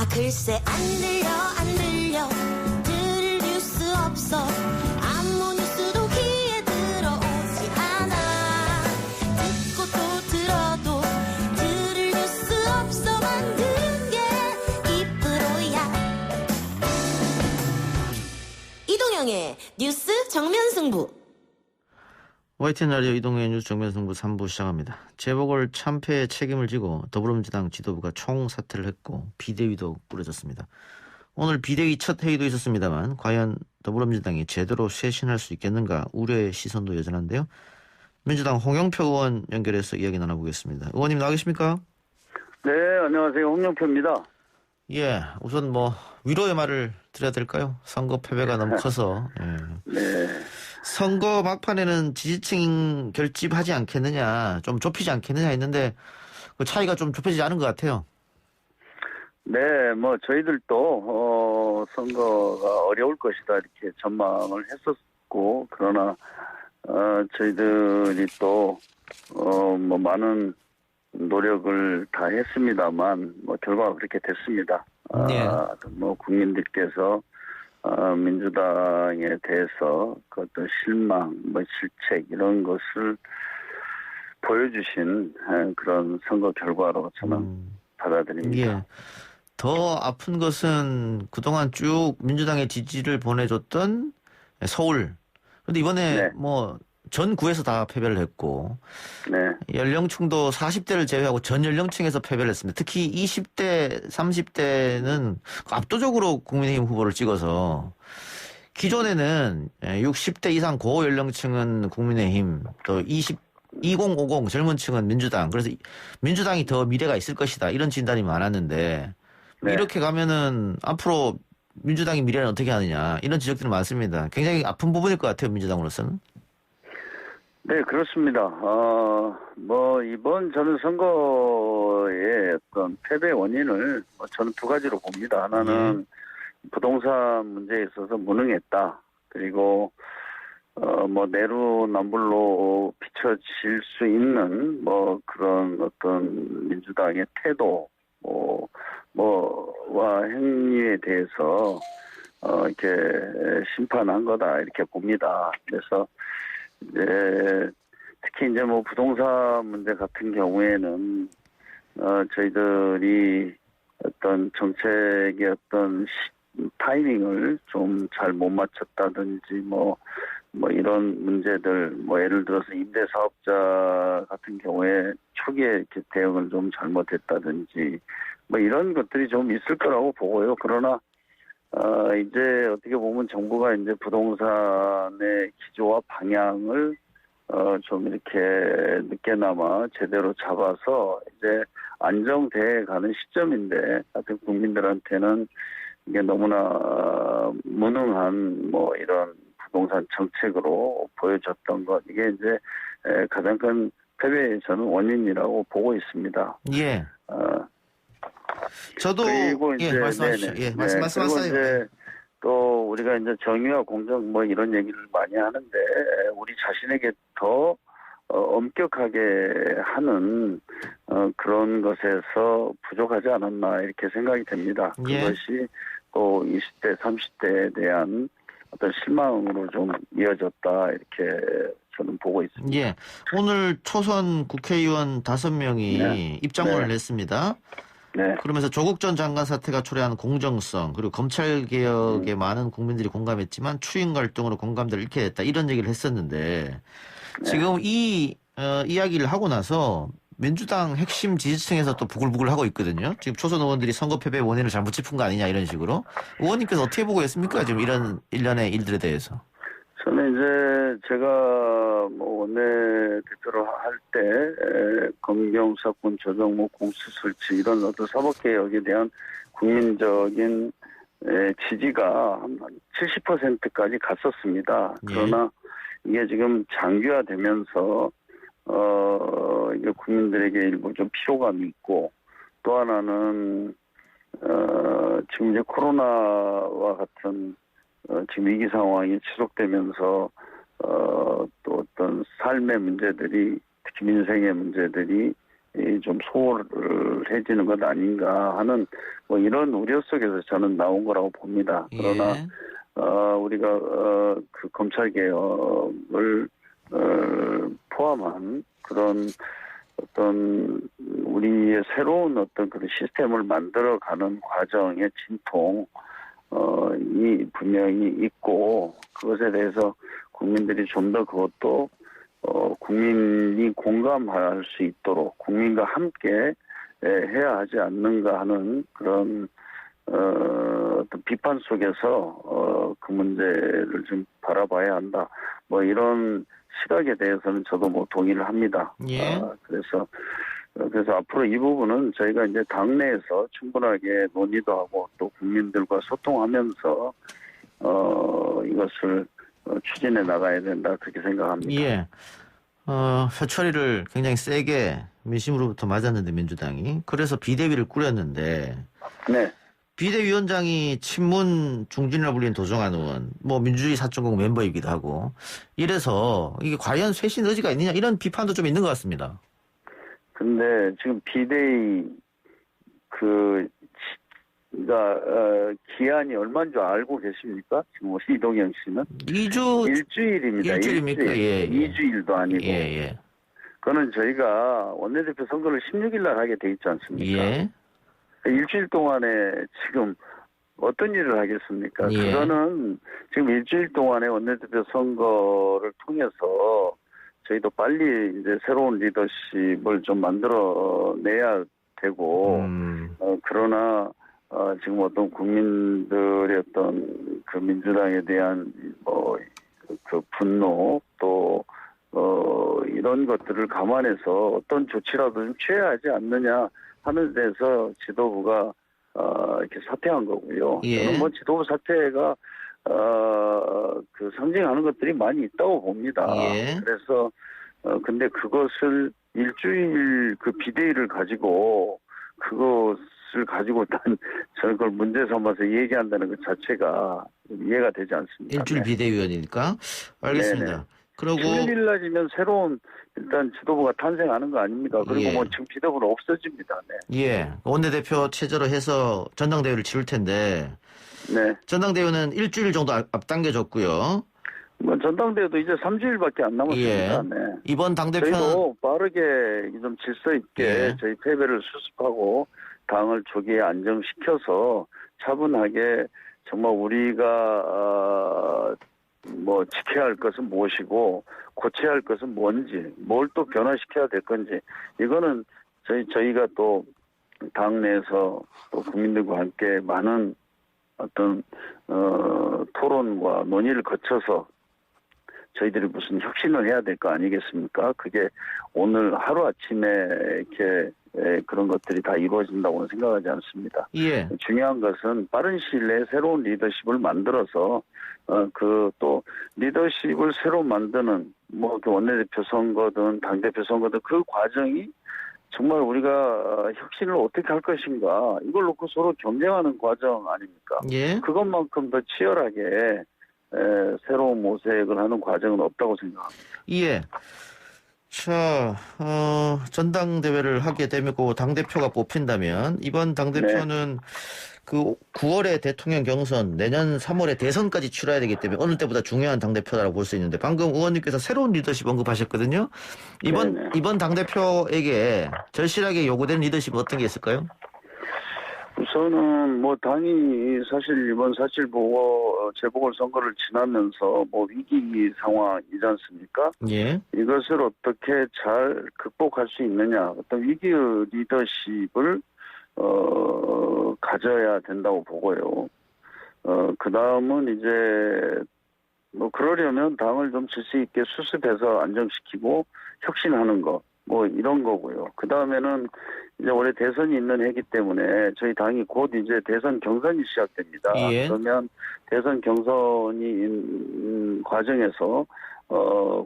글쎄 안 들려 들을 뉴스 없어 아무 뉴스도 귀에 들어오지 않아 듣고 또 들어도 들을 뉴스 없어 만든 게 이프로야. 이동영의 뉴스 정면승부. YTN 라디오 이동의 뉴스 정면승부 3부 시작합니다. 재보궐 참패의 책임을 지고 더불어민주당 지도부가 총사퇴를 했고 비대위도 꾸려졌습니다. 오늘 비대위 첫 회의도 있었습니다만 과연 더불어민주당이 제대로 쇄신할 수 있겠는가 우려의 시선도 여전한데요. 민주당 홍영표 의원 연결해서 이야기 나눠보겠습니다. 의원님 나와 계십니까? 네, 안녕하세요. 홍영표입니다. 예, 우선 위로의 말을 드려야 될까요? 선거 패배가 너무 커서. 예. 네. 선거 막판에는 지지층 결집하지 않겠느냐, 좀 좁히지 않겠느냐 했는데 그 차이가 좀 좁혀지지 않은 것 같아요. 네, 저희들도 선거가 어려울 것이다 이렇게 전망을 했었고, 그러나 저희들이 또 많은 노력을 다 했습니다만 결과가 그렇게 됐습니다. 네. 국민들께서 민주당에 대해서 그 어떤 실망, 실책 이런 것을 보여주신 그런 선거 결과로 저는 받아들입니다. 예. 더 아픈 것은 그동안 쭉 민주당의 지지를 보내줬던 서울. 그런데 이번에 네. 전 구에서 다 패배를 했고 네. 연령층도 40대를 제외하고 전 연령층에서 패배를 했습니다. 특히 20대, 30대는 압도적으로 국민의힘 후보를 찍어서 기존에는 60대 이상 고연령층은 국민의힘, 또 2050 젊은 층은 민주당. 그래서 민주당이 더 미래가 있을 것이다. 이런 진단이 많았는데 네. 이렇게 가면은 앞으로 민주당의 미래는 어떻게 하느냐 이런 지적들이 많습니다. 굉장히 아픈 부분일 것 같아요. 민주당으로서는. 네, 그렇습니다. 이번 저는 선거의 어떤 패배 원인을 저는 두 가지로 봅니다. 하나는 부동산 문제에 있어서 무능했다. 그리고 내로남불로 비춰질 수 있는 그런 어떤 민주당의 태도 와 행위에 대해서 이렇게 심판한 거다 이렇게 봅니다. 그래서 특히 부동산 문제 같은 경우에는 저희들이 어떤 정책의 어떤 타이밍을 좀 잘 못 맞췄다든지 이런 문제들 예를 들어서 임대 사업자 같은 경우에 초기에 이렇게 대응을 좀 잘못했다든지 이런 것들이 좀 있을 거라고 보고요. 그러나 이제 어떻게 보면 정부가 이제 부동산의 기조와 방향을 좀 이렇게 늦게나마 제대로 잡아서 이제 안정돼 가는 시점인데 하여튼 국민들한테는 이게 너무나 무능한 이런 부동산 정책으로 보여졌던 것 이게 이제 가장 큰 패배의 저는 원인이라고 보고 있습니다. 예. 저도 그리고 이제 말씀하십시오. 예, 말씀하세요. 그리고 이제 또 우리가 이제 정의와 공정 이런 얘기를 많이 하는데 우리 자신에게 더 엄격하게 하는 그런 것에서 부족하지 않았나 이렇게 생각이 됩니다. 예. 그것이 또 20대, 30대에 대한 어떤 실망으로 좀 이어졌다 이렇게 저는 보고 있습니다. 예. 오늘 초선 국회의원 5명이 입장문을 냈습니다. 네. 그러면서 조국 전 장관 사태가 초래한 공정성 그리고 검찰 개혁에 많은 국민들이 공감했지만 추인 갈등으로 공감대를 잃게 됐다 이런 얘기를 했었는데 지금 이 이야기를 하고 나서 민주당 핵심 지지층에서 또 부글부글 하고 있거든요. 지금 초선 의원들이 선거 패배 원인을 잘못 짚은 거 아니냐 이런 식으로. 의원님께서 어떻게 보고 있습니까? 지금 이런 일련의 일들에 대해서. 저는 이제 제가 원내대표를 할 때 검경수사권 조정, 공수 설치 이런 어떤 사법개혁에 대한 국민적인 지지가 한 70%까지 갔었습니다. 그러나 이게 지금 장기화되면서 이게 국민들에게 일부 좀 피로감이 있고 또 하나는 지금 이제 코로나와 같은 지금 위기 상황이 지속되면서 또 어떤 삶의 문제들이 특히 민생의 문제들이 좀 소홀해지는 것 아닌가 하는 뭐 이런 우려 속에서 저는 나온 거라고 봅니다. 그러나 예. 우리가 그 검찰 개혁을 포함한 그런 어떤 우리의 새로운 어떤 그런 시스템을 만들어가는 과정의 진통 이 분명히 있고 그것에 대해서 국민들이 좀 더 그것도 국민이 공감할 수 있도록 국민과 함께 해야 하지 않는가 하는 그런 어떤 비판 속에서 그 문제를 좀 바라봐야 한다. 뭐 이런 시각에 대해서는 저도 뭐 동의를 합니다. 예. 그래서 앞으로 이 부분은 저희가 이제 당내에서 충분하게 논의도 하고 또 국민들과 소통하면서 이것을 추진해 나가야 된다 그렇게 생각합니다. 예. 회초리를 굉장히 세게 민심으로부터 맞았는데 민주당이 그래서 비대위를 꾸렸는데 네. 비대위원장이 친문 중진이라 불리는 도정환 의원, 뭐 민주주의 4.0 멤버이기도 하고 이래서 이게 과연 쇄신 의지가 있느냐 이런 비판도 좀 있는 것 같습니다. 근데 지금 비대위 기한이 얼마인 줄 알고 계십니까? 지금 이동영 씨는 2주 일주일입니다. 일주일입니까? 예, 예. 2주일도 아니고. 예. 그거는 저희가 원내대표 선거를 16일 날 하게 돼 있지 않습니까? 예. 일주일 동안에 지금 어떤 일을 하겠습니까? 예. 그거는 지금 일주일 동안에 원내대표 선거를 통해서 저희도 빨리 이제 새로운 리더십을 좀 만들어내야 되고, 그러나, 지금 어떤 국민들의 어떤 그 민주당에 대한 그 분노 또, 이런 것들을 감안해서 어떤 조치라도 좀 취해야 하지 않느냐 하는 데서 지도부가, 이렇게 사퇴한 거고요. 예. 저는 뭐 지도부 사퇴가 그 상징하는 것들이 많이 있다고 봅니다. 예. 그래서 근데 그것을 일주일 그 비대위를 가지고 그것을 가지고 저는 그걸 문제 삼아서 얘기한다는 것 자체가 이해가 되지 않습니다. 일주일 네. 비대위원이니까 알겠습니다. 네네. 그리고 16일 날이면 새로운 일단 지도부가 탄생하는 거 아닙니까? 그리고 예. 뭐 지금 지도부는 없어집니다. 네. 예 원내대표 체제로 해서 전당대회를 치를 텐데 네. 전당대회는 일주일 정도 앞당겨졌고요. 뭐 전당대회도 이제 3주일밖에 안 남았습니다. 예. 네. 이번 당대표는 저희도 빠르게 좀 질서 있게 예. 저희 패배를 수습하고 당을 조기에 안정시켜서 차분하게 정말 우리가 뭐 지켜야 할 것은 무엇이고 고쳐야 할 것은 뭔지 뭘 또 변화시켜야 될 건지 이거는 저희가 또 당내에서 또 국민들과 함께 많은 어떤 토론과 논의를 거쳐서 저희들이 무슨 혁신을 해야 될 거 아니겠습니까? 그게 오늘 하루아침에 이렇게 그런 것들이 다 이루어진다고는 생각하지 않습니다. 예. 중요한 것은 빠른 시일 내에 새로운 리더십을 만들어서 그 또 리더십을 새로 만드는 뭐 그 원내대표 선거든 당대표 선거든 그 과정이 정말 우리가 혁신을 어떻게 할 것인가 이걸 놓고 서로 경쟁하는 과정 아닙니까? 예. 그것만큼 더 치열하게 새로운 모색을 하는 과정은 없다고 생각합니다. 예. 자, 전당대회를 하게 되면 그 당대표가 뽑힌다면 이번 당대표는 그 9월에 대통령 경선, 내년 3월에 대선까지 치러야 되기 때문에 어느 때보다 중요한 당대표라고 볼 수 있는데 방금 의원님께서 새로운 리더십 언급하셨거든요. 네네. 이번 당대표에게 절실하게 요구되는 리더십은 어떤 게 있을까요? 우선은 뭐 당이 사실 이번 재보궐선거를 지나면서 뭐 위기 상황이지 않습니까? 예. 이것을 어떻게 잘 극복할 수 있느냐 어떤 위기 리더십을 가져야 된다고 보고요. 그 다음은 이제 뭐 그러려면 당을 좀 질서 있게 수습해서 안정시키고 혁신하는 거 뭐 이런 거고요. 그 다음에는 이제 올해 대선이 있는 해기 때문에 저희 당이 곧 이제 대선 경선이 시작됩니다. 예. 그러면 대선 경선이 과정에서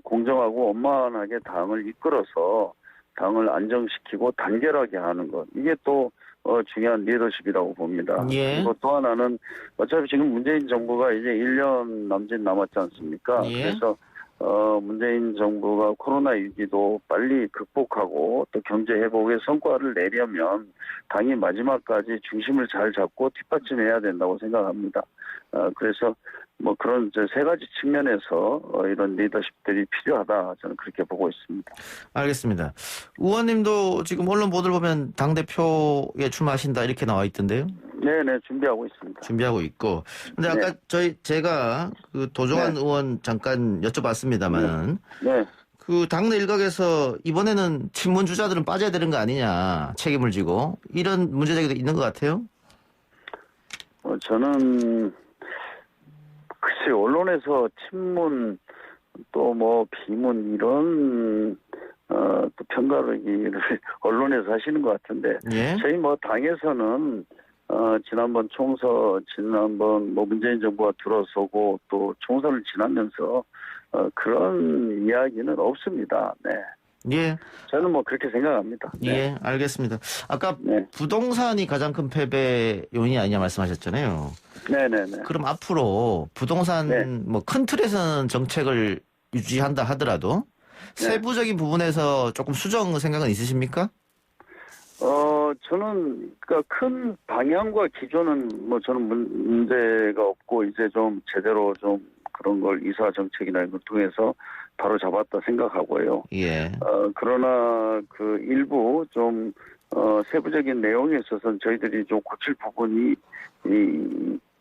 공정하고 원만하게 당을 이끌어서 당을 안정시키고 단결하게 하는 것 이게 또 중요한 리더십이라고 봅니다. 예. 그리고 또 하나는 어차피 지금 문재인 정부가 이제 1년 남짓 남았지 않습니까? 예. 그래서 문재인 정부가 코로나 위기도 빨리 극복하고 또 경제 회복의 성과를 내려면 당이 마지막까지 중심을 잘 잡고 뒷받침해야 된다고 생각합니다. 그래서 뭐 그런 세 가지 측면에서 이런 리더십들이 필요하다 저는 그렇게 보고 있습니다. 알겠습니다. 의원님도 지금 언론 보도를 보면 당대표에 출마하신다 이렇게 나와 있던데요. 네네, 준비하고 있습니다. 준비하고 있고. 근데 아까 제가 그 도종환 의원 잠깐 여쭤봤습니다만 네. 그 당내 일각에서 이번에는 친문 주자들은 빠져야 되는 거 아니냐 책임을 지고 이런 문제 제기도 있는 것 같아요. 저는 글쎄 언론에서 친문 또 뭐 비문 이런 또 편가르기를 언론에서 하시는 것 같은데 예. 저희 뭐 당에서는 지난번 지난번 뭐 문재인 정부가 들어서고 또 총선을 지나면서 그런 이야기는 없습니다. 네. 예. 저는 뭐 그렇게 생각합니다. 네. 예, 알겠습니다. 아까 네. 부동산이 가장 큰 패배 요인이 아니냐 말씀하셨잖아요. 네네네. 그럼 앞으로 부동산 네. 뭐 큰 틀에서는 정책을 유지한다 하더라도 네. 세부적인 부분에서 조금 수정 생각은 있으십니까? 저는 그러니까 큰 방향과 기조는 뭐 저는 문제가 없고 이제 좀 제대로 좀 그런 걸 이사 정책이나 이런 걸 통해서 바로 잡았다 생각하고요. 예. 그러나 그 일부 좀 세부적인 내용에 있어서는 저희들이 좀 고칠 부분이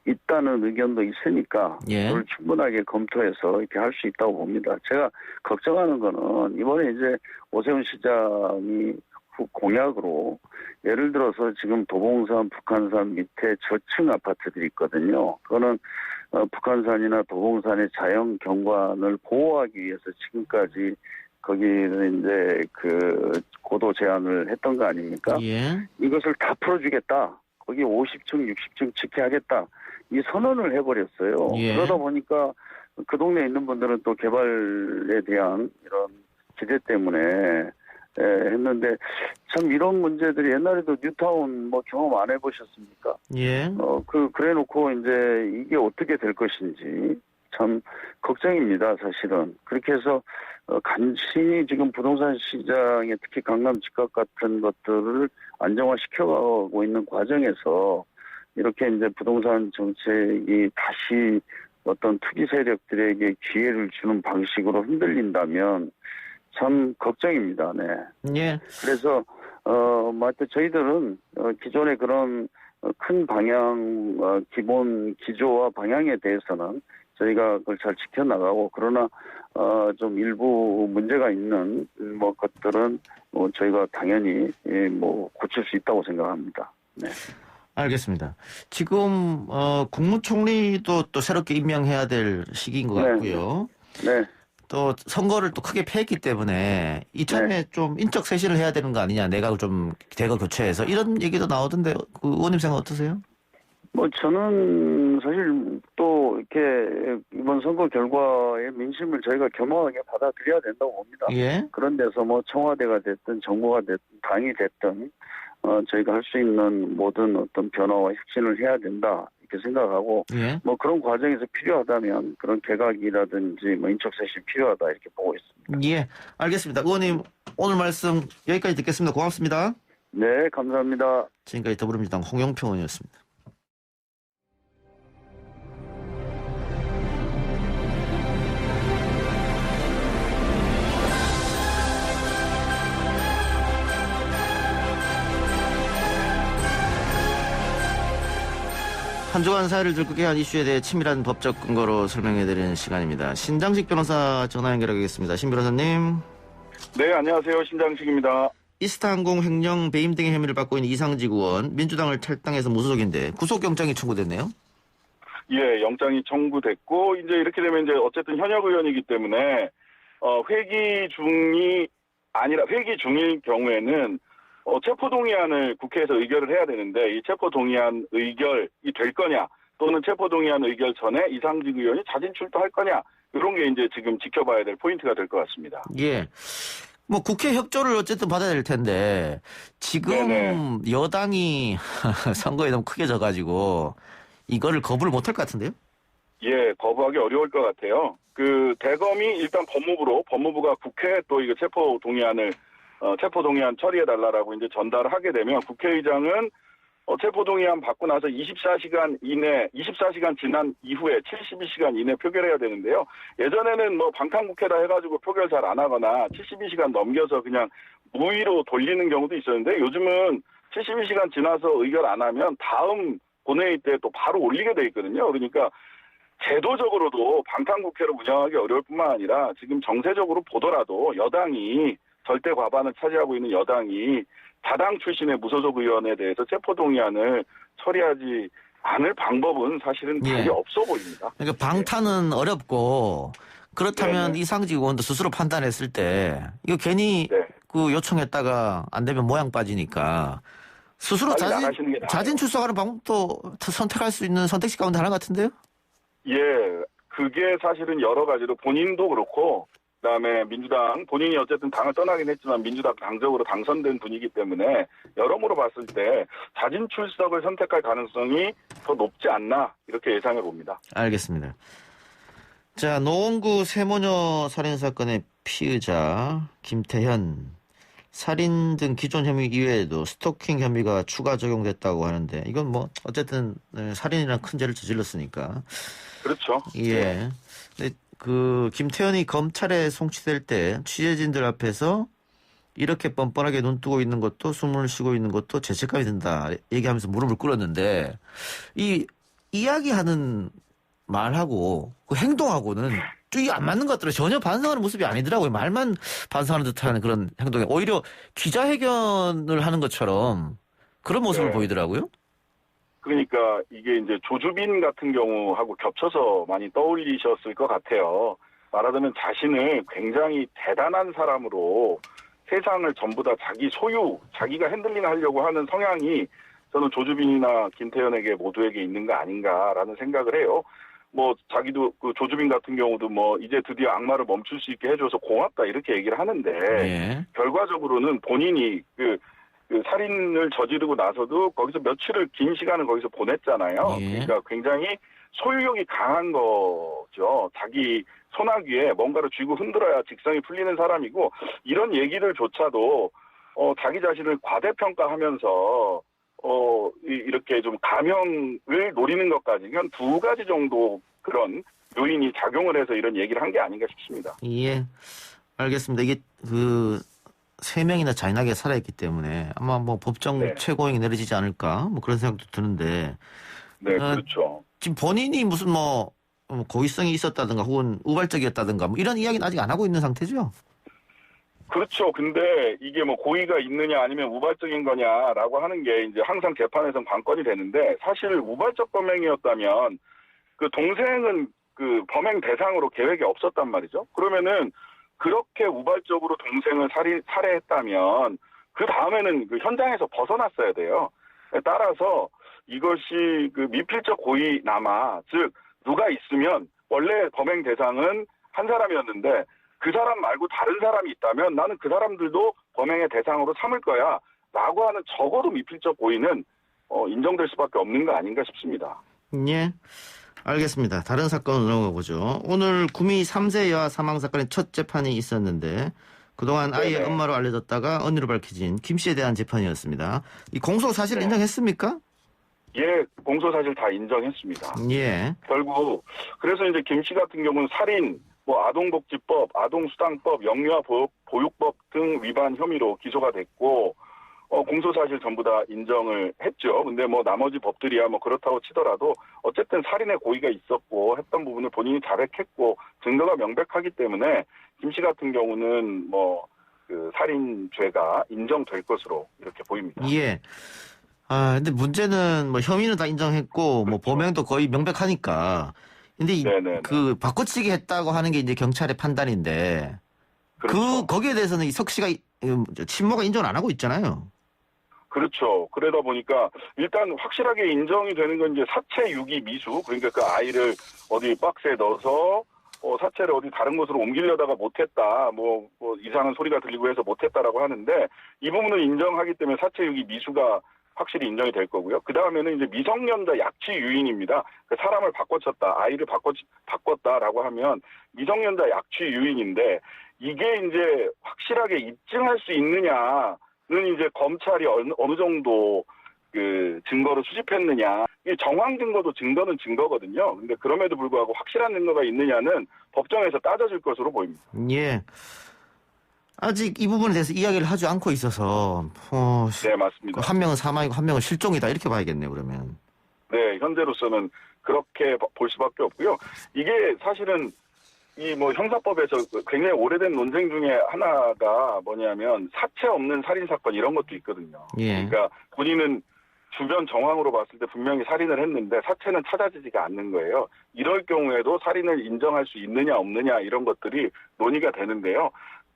있다는 의견도 있으니까 예. 그걸 충분하게 검토해서 이렇게 할 수 있다고 봅니다. 제가 걱정하는 거는 이번에 이제 오세훈 시장이 공약으로 예를 들어서 지금 도봉산, 북한산 밑에 저층 아파트들이 있거든요. 그거는 북한산이나 도봉산의 자연 경관을 보호하기 위해서 지금까지 거기는 이제 그 고도 제한을 했던 거 아닙니까? 예. 이것을 다 풀어주겠다. 거기 50층, 60층 지켜야겠다. 이 선언을 해버렸어요. 예. 그러다 보니까 그 동네에 있는 분들은 또 개발에 대한 이런 기대 때문에 했는데 참 이런 문제들이 옛날에도 뉴타운 뭐 경험 안 해보셨습니까? 예. 그래놓고 이제 이게 어떻게 될 것인지 참 걱정입니다, 사실은. 그렇게 해서 간신히 지금 부동산 시장에 특히 강남 집값 같은 것들을 안정화시켜가고 있는 과정에서 이렇게 이제 부동산 정책이 다시 어떤 투기 세력들에게 기회를 주는 방식으로 흔들린다면 참 걱정입니다. 네. 예. 그래서 저희들은 기존의 그런 큰 방향, 기본 기조와 방향에 대해서는 저희가 그걸 잘 지켜나가고 그러나 좀 일부 문제가 있는 뭐 것들은 저희가 당연히 뭐 고칠 수 있다고 생각합니다. 네. 알겠습니다. 지금 국무총리도 또 새롭게 임명해야 될 시기인 것 같고요. 네. 또 선거를 또 크게 패했기 때문에 이참에 좀 인적 쇄신을 해야 되는 거 아니냐. 내가 좀 대거 교체해서 이런 얘기도 나오던데 그 의원님 생각 어떠세요? 뭐 저는 사실 또 이렇게 이번 선거 결과의 민심을 저희가 겸허하게 받아들여야 된다고 봅니다. 예. 그런 데서 뭐 청와대가 됐든 정부가 됐든 당이 됐든 저희가 할 수 있는 모든 어떤 변화와 혁신을 해야 된다 이렇게 생각하고 예. 뭐 그런 과정에서 필요하다면 그런 개각이라든지 뭐 인적 쇄신 필요하다 이렇게 보고 있습니다. 예. 알겠습니다. 의원님 오늘 말씀 여기까지 듣겠습니다. 고맙습니다. 네, 감사합니다. 지금까지 더불어민주당 홍영표 의원이었습니다. 한 주간 사회를 들끓게 한 이슈에 대해 치밀한 법적 근거로 설명해드리는 시간입니다. 신장식 변호사 전화 연결하겠습니다. 신 변호사님. 네, 안녕하세요. 신장식입니다. 이스타항공 횡령 배임 등의 혐의를 받고 있는 이상직 의원, 민주당을 탈당해서 무소속인데 구속영장이 청구됐네요. 예, 영장이 청구됐고 이제 이렇게 되면 이제 어쨌든 현역 의원이기 때문에 회기 중일 경우에는 체포동의안을 국회에서 의결을 해야 되는데 이 체포동의안 의결이 될 거냐 또는 체포동의안 의결 전에 이상직 의원이 자진 출두할 거냐 이런 게 이제 지금 지켜봐야 될 포인트가 될 것 같습니다. 예. 뭐 국회 협조를 어쨌든 받아야 될 텐데 지금 네네. 여당이 선거에 너무 크게 져가지고 이거를 거부를 못할 것 같은데요? 예, 거부하기 어려울 것 같아요. 그 대검이 일단 법무부가 국회에 또 이거 체포동의안 처리해달라라고 이제 전달을 하게 되면 국회의장은 체포동의안 받고 나서 24시간 지난 이후에 72시간 이내 표결해야 되는데요. 예전에는 뭐 방탄국회다 해가지고 표결 잘 안 하거나 72시간 넘겨서 그냥 무의로 돌리는 경우도 있었는데 요즘은 72시간 지나서 의결 안 하면 다음 본회의 때 또 바로 올리게 돼 있거든요. 그러니까 제도적으로도 방탄국회를 운영하기 어려울 뿐만 아니라 지금 정세적으로 보더라도 여당이 절대 과반을 차지하고 있는 여당이 자당 출신의 무소속 의원에 대해서 체포동의안을 처리하지 않을 방법은 사실은 예. 답이 없어 보입니다. 그러니까 방탄은 어렵고 그렇다면 네네. 이상직 의원도 스스로 판단했을 때 이거 괜히 네. 그 요청했다가 안 되면 모양 빠지니까 스스로 빨리 나가시는 게 나아요. 자진 출석하는 방법도 선택할 수 있는 선택지 가운데 하나 같은데요? 예, 그게 사실은 여러 가지로 본인도 그렇고 그다음에 민주당 본인이 어쨌든 당을 떠나긴 했지만 민주당 당적으로 당선된 분이기 때문에 여러모로 봤을 때 자진 출석을 선택할 가능성이 더 높지 않나 이렇게 예상해 봅니다. 알겠습니다. 자, 노원구 세모녀 살인사건의 피의자 김태현 살인 등 기존 혐의 이외에도 스토킹 혐의가 추가 적용됐다고 하는데 이건 뭐 어쨌든 살인이라는 큰 죄를 저질렀으니까 그렇죠. 예. 근데 그 김태현이 검찰에 송치될 때 취재진들 앞에서 이렇게 뻔뻔하게 눈 뜨고 있는 것도 숨을 쉬고 있는 것도 죄책감이 든다 얘기하면서 무릎을 꿇었는데 이 이야기하는 말하고 그 행동하고는 쭉 안 맞는 것 같더라고요. 전혀 반성하는 모습이 아니더라고요. 말만 반성하는 듯한 그런 행동에 오히려 기자회견을 하는 것처럼 그런 모습을 네. 보이더라고요. 그러니까 이게 이제 조주빈 같은 경우하고 겹쳐서 많이 떠올리셨을 것 같아요. 말하자면 자신을 굉장히 대단한 사람으로 세상을 전부 다 자기 소유, 자기가 핸들링 하려고 하는 성향이 저는 조주빈이나 김태현에게 모두에게 있는 거 아닌가라는 생각을 해요. 뭐 자기도 그 조주빈 같은 경우도 뭐 이제 드디어 악마를 멈출 수 있게 해줘서 고맙다 이렇게 얘기를 하는데 예. 결과적으로는 본인이 그 살인을 저지르고 나서도 거기서 며칠을 긴 시간을 거기서 보냈잖아요. 예. 그러니까 굉장히 소유욕이 강한 거죠. 자기 손아귀에 뭔가를 쥐고 흔들어야 직성이 풀리는 사람이고 이런 얘기들조차도 자기 자신을 과대평가하면서 이렇게 좀 감형을 노리는 것까지 한 두 가지 정도 그런 요인이 작용을 해서 이런 얘기를 한 게 아닌가 싶습니다. 예. 알겠습니다. 이게 그 3명이나 잔인하게 살아있기 때문에 아마 뭐 법정 네. 최고형이 내려지지 않을까 뭐 그런 생각도 드는데 네, 그렇죠. 지금 본인이 무슨 뭐 고의성이 있었다든가 혹은 우발적이었다든가 뭐 이런 이야기는 아직 안 하고 있는 상태죠? 그렇죠. 근데 이게 뭐 고의가 있느냐 아니면 우발적인 거냐라고 하는 게 이제 항상 재판에서는 관건이 되는데 사실 우발적 범행이었다면 그 동생은 그 범행 대상으로 계획이 없었단 말이죠. 그러면은 그렇게 우발적으로 동생을 살해했다면 그 다음에는 그 현장에서 벗어났어야 돼요. 따라서 이것이 그 미필적 고의남아, 즉 누가 있으면 원래 범행 대상은 한 사람이었는데 그 사람 말고 다른 사람이 있다면 나는 그 사람들도 범행의 대상으로 삼을 거야 라고 하는 적어도 미필적 고의는 인정될 수밖에 없는 거 아닌가 싶습니다. 예. 알겠습니다. 다른 사건으로 넘어가 보죠. 오늘 구미 3세 여아 사망 사건의 첫 재판이 있었는데 그동안 아이의 네네. 엄마로 알려졌다가 언니로 밝혀진 김 씨에 대한 재판이었습니다. 이 공소 사실 네. 인정했습니까? 예, 공소사실 다 인정했습니다. 예. 결국 그래서 이제 김 씨 같은 경우는 살인, 뭐 아동복지법, 아동수당법, 영유아 보육법 등 위반 혐의로 기소가 됐고 공소사실 전부 다 인정을 했죠. 근데 뭐 나머지 법들이야 뭐 그렇다고 치더라도 어쨌든 살인의 고의가 있었고 했던 부분을 본인이 자백했고 증거가 명백하기 때문에 김 씨 같은 경우는 뭐 그 살인죄가 인정될 것으로 이렇게 보입니다. 예. 아, 근데 문제는 뭐 혐의는 다 인정했고 뭐 그렇죠. 범행도 거의 명백하니까. 근데 네네네. 그 바꿔치기 했다고 하는 게 이제 경찰의 판단인데 그렇죠. 거기에 대해서는 이 석 씨가 친모가 인정을 안 하고 있잖아요. 그렇죠. 그러다 보니까 일단 확실하게 인정이 되는 건 이제 사체 유기 미수, 그러니까 그 아이를 어디 박스에 넣어서 사체를 어디 다른 곳으로 옮기려다가 못했다, 뭐 이상한 소리가 들리고 해서 못했다라고 하는데 이 부분을 인정하기 때문에 사체 유기 미수가 확실히 인정이 될 거고요. 그 다음에는 이제 미성년자 약취 유인입니다. 그 사람을 바꿔쳤다, 아이를 바꿨다라고 하면 미성년자 약취 유인인데 이게 이제 확실하게 입증할 수 있느냐는 이제 검찰이 어느 정도 그 증거를 수집했느냐. 이 정황 증거도 증거는 증거거든요. 근데 그럼에도 불구하고 확실한 증거가 있느냐는 법정에서 따져질 것으로 보입니다. 예. 아직 이 부분에 대해서 이야기를 하지 않고 있어서 네, 맞습니다. 한 명은 사망이고 한 명은 실종이다 이렇게 봐야겠네요. 그러면. 네, 현재로서는 그렇게 볼 수밖에 없고요. 이게 사실은 이 뭐 형사법에서 굉장히 오래된 논쟁 중에 하나가 뭐냐면 사체 없는 살인 사건 이런 것도 있거든요. 예. 그러니까 본인은 주변 정황으로 봤을 때 분명히 살인을 했는데 사체는 찾아지지가 않는 거예요. 이럴 경우에도 살인을 인정할 수 있느냐 없느냐 이런 것들이 논의가 되는데요.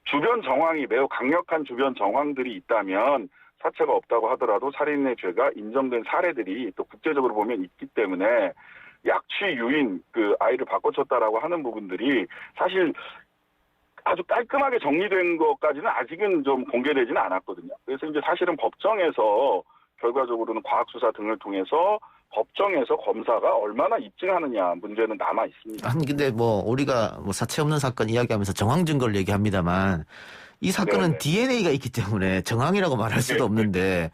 주변 정황이 매우 강력한 주변 정황들이 있다면 사체가 없다고 하더라도 살인의 죄가 인정된 사례들이 또 국제적으로 보면 있기 때문에 약취 유인 그 아이를 바꿔쳤다라고 하는 부분들이 사실 아주 깔끔하게 정리된 것까지는 아직은 좀 공개되지는 않았거든요. 그래서 이제 사실은 법정에서 결과적으로는 과학수사 등을 통해서 법정에서 검사가 얼마나 입증하느냐 문제는 남아 있습니다. 아니 근데 뭐 우리가 뭐 사체 없는 사건 이야기하면서 정황 증거를 얘기합니다만 이 사건은 네네. DNA가 있기 때문에 정황이라고 말할 수도 없는데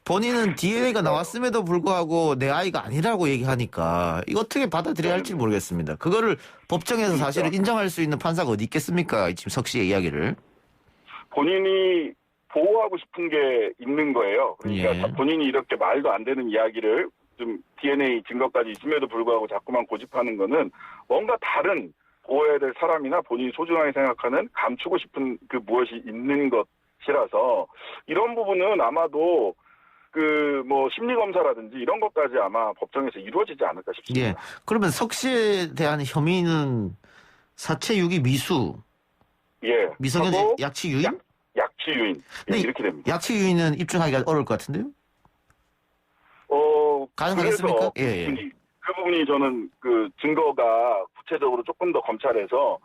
본인은 DNA가 나왔음에도 불구하고 내 아이가 아니라고 얘기하니까 이거 어떻게 받아들여야 할지 모르겠습니다. 그거를 법정에서 사실은 인정할 수 있는 판사가 어디 있겠습니까? 지금 석 씨의 이야기를. 본인이 보호하고 싶은 게 있는 거예요. 그러니까 예. 본인이 이렇게 말도 안 되는 이야기를 좀 DNA 증거까지 있음에도 불구하고 자꾸만 고집하는 거는 뭔가 다른 보호해야 될 사람이나 본인이 소중하게 생각하는 감추고 싶은 그 무엇이 있는 것이라서 이런 부분은 아마도 그 뭐 심리 검사라든지 이런 것까지 아마 법정에서 이루어지지 않을까 싶습니다. 예. 그러면 석 씨에 대한 혐의는 사체 유기 미수, 예. 미성년자 하고 약취 유인? 약취 유인 예, 근데 이렇게 됩니다. 약취 유인은 입증하기가 어려울 것 같은데요? 가능하겠습니까? 그래서 그 부분이 저는 그 증거가 구체적으로 조금 더 검찰에서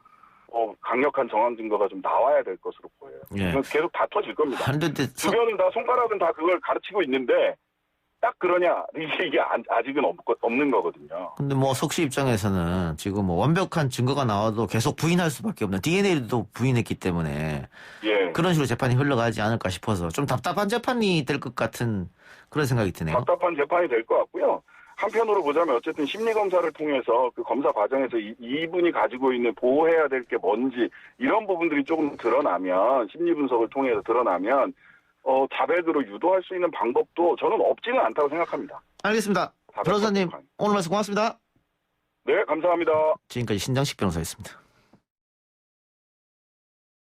강력한 정황 증거가 좀 나와야 될 것으로 보여요. 예. 이건 계속 다퉈질 겁니다. 안 되는데 주변은 다 손가락은 다 그걸 가르치고 있는데 딱 그러냐 이게 아직은 없는 거거든요. 근데 뭐 석 씨 입장에서는 지금 뭐 완벽한 증거가 나와도 계속 부인할 수밖에 없는 DNA도 부인했기 때문에 예. 그런 식으로 재판이 흘러가지 않을까 싶어서 좀 답답한 재판이 될 것 같은 그런 생각이 드네요. 답답한 재판이 될 것 같고요. 한편으로 보자면 어쨌든 심리검사를 통해서 그 검사 과정에서 이분이 가지고 있는 보호해야 될 게 뭔지 이런 부분들이 조금 드러나면 심리분석을 통해서 드러나면 자백으로 유도할 수 있는 방법도 저는 없지는 않다고 생각합니다. 알겠습니다. 변호사님 오늘 말씀 고맙습니다. 네, 감사합니다. 지금까지 신장식 변호사였습니다.